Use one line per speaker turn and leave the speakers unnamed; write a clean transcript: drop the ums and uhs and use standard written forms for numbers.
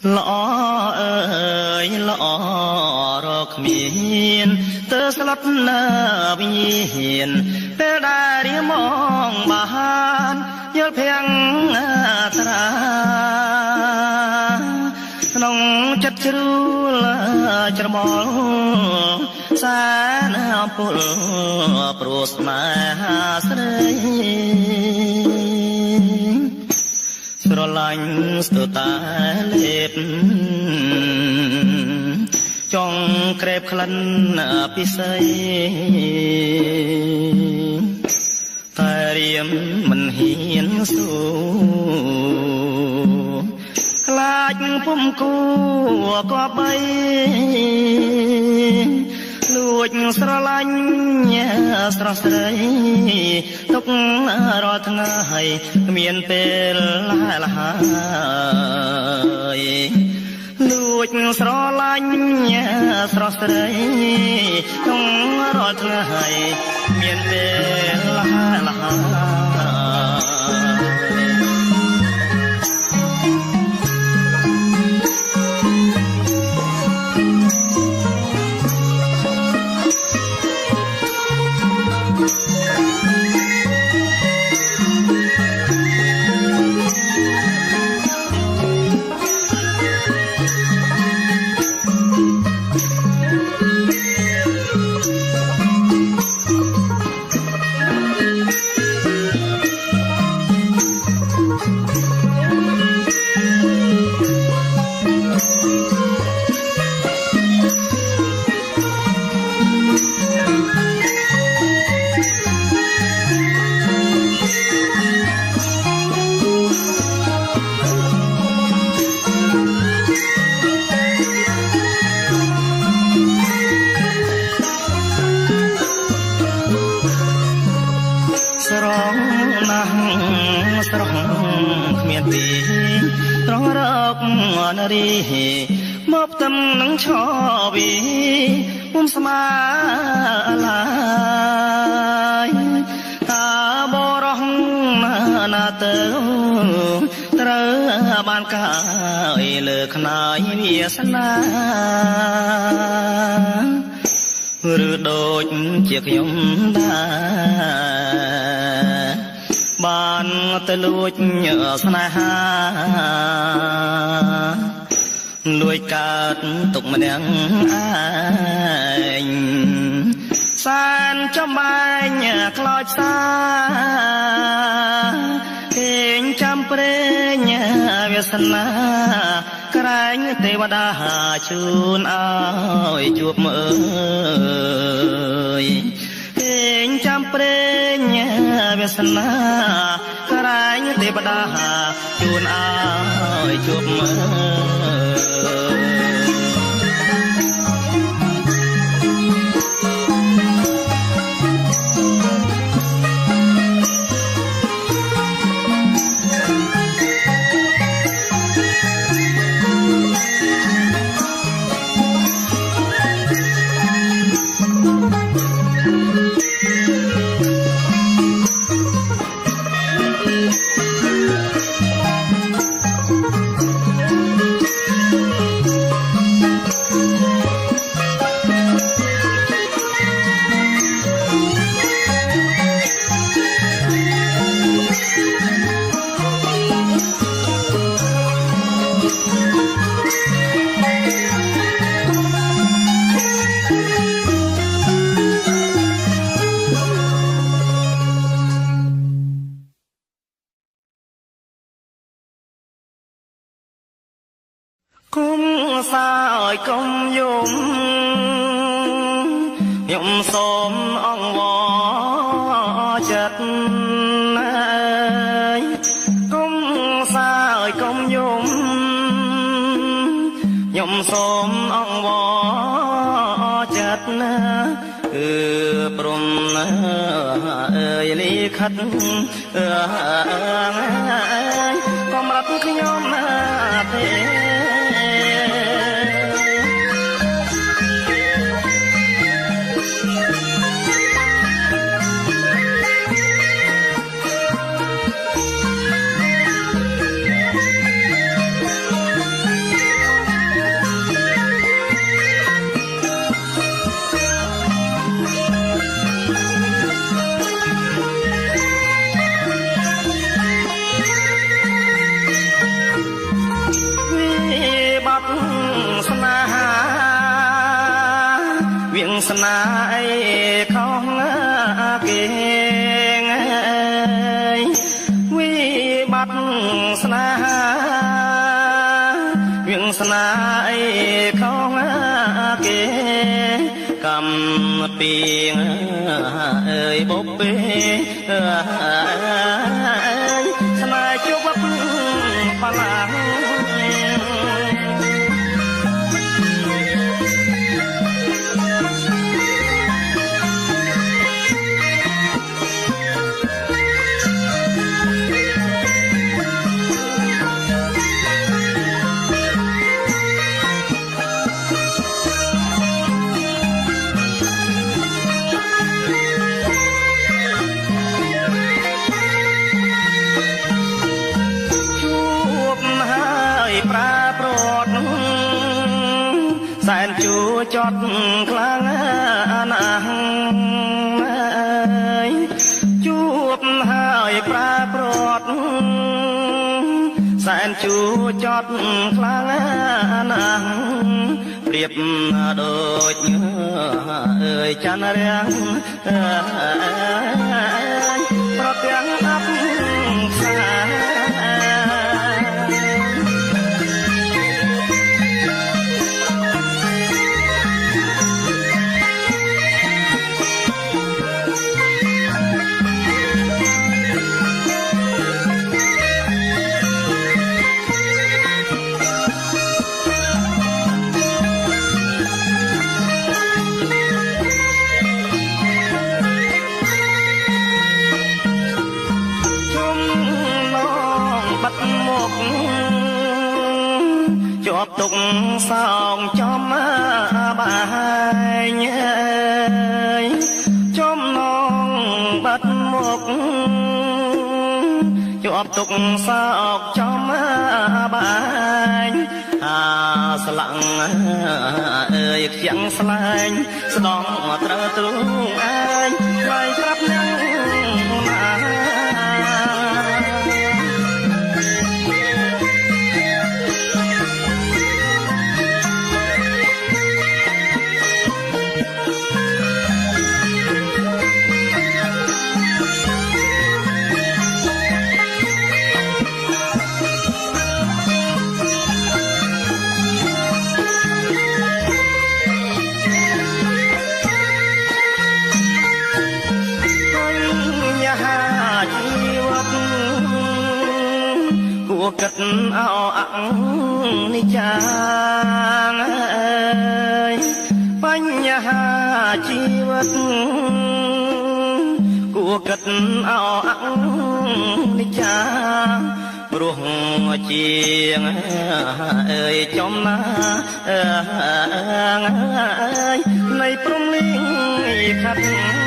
ល្អអើយល្អរកមានទើស្លុតនៅវិញ្ញាណពេលដែលរៀមងបានយល់ភាំងត្រាក្នុងចិត្តជ្រួលច្រមុលសានអំពុលព្រោះស្នេហាស្រីស្រឡាញ់ស្ទើរតែលេបចង់ក្រេបក្លិនពិសីតែរៀមមិនហ៊ានស៊ូខ្លាចពុំគួក៏បីលួចស្រឡាញ់ស្រស់ស្រីទុករាល់ថ្ងៃគ្មានពេលលហើយលួចស្រឡាញ់ស្រស់ស្រីទុករាល់ថ្ងៃមានពេលលហើយស្រងណាស់ស្រងគ្មានទីត្រង់រកនារីមកទំនឹងឆោវីពុំស្មាឡាយតាបរោះណាទៅត្រូវបានកាយលើខ្នាយវាសនាឬដូចជាខ្ញុំដែរបានទៅលួចស្នេហាលួចកើតទុកម្នាក់ឯងសានចំបែងខ្លោចសាគេងចាំព្រេងវាសនាក្រែងទេវតាជូនឲ្យជួបមើលគេងចាំព្រេងវាសនាក្រែងទេវតាជូនឲ្យជួបមើលគុំសាយកុំយំខ្ញុំសូមអង្វរចិត្តគុំសាយកុំយំខ្ញុំសូមអង្វរចិត្តគឺព្រមអើយលិខិតកំរត់ខ្ញុំណាទេ ស្នាអីខំគេវិបត្តិស្នេហាវៀងស្នាអីខំគេកម្មពីងអើយបុពេស្នេហ៍ជួបបលាងសែនជួចត់ខ្លាំងណាស់ជួបហើយប្រើព្រាត់សែនជួចត់ខ្លាំងណាស់ប្រៀបដូចអើយច័ន្ទរាំងប្រទាំងអបខ្សាជាប់ទុកសោងចំបាយចំណងបាត់មកជាប់ទុកសោកចំបាយអាស្លាំងអើយខ្ជាំងស្លែងស្ដងត្រូវទ្រូងឯងថ្លៃប្រាប់នឹងណាគិតអោអនិច្ចាបញ្ហាជីវិតគួរគិតអោអនិច្ចាព្រោះជាងអើយចំណានៃព្រំលីខាត់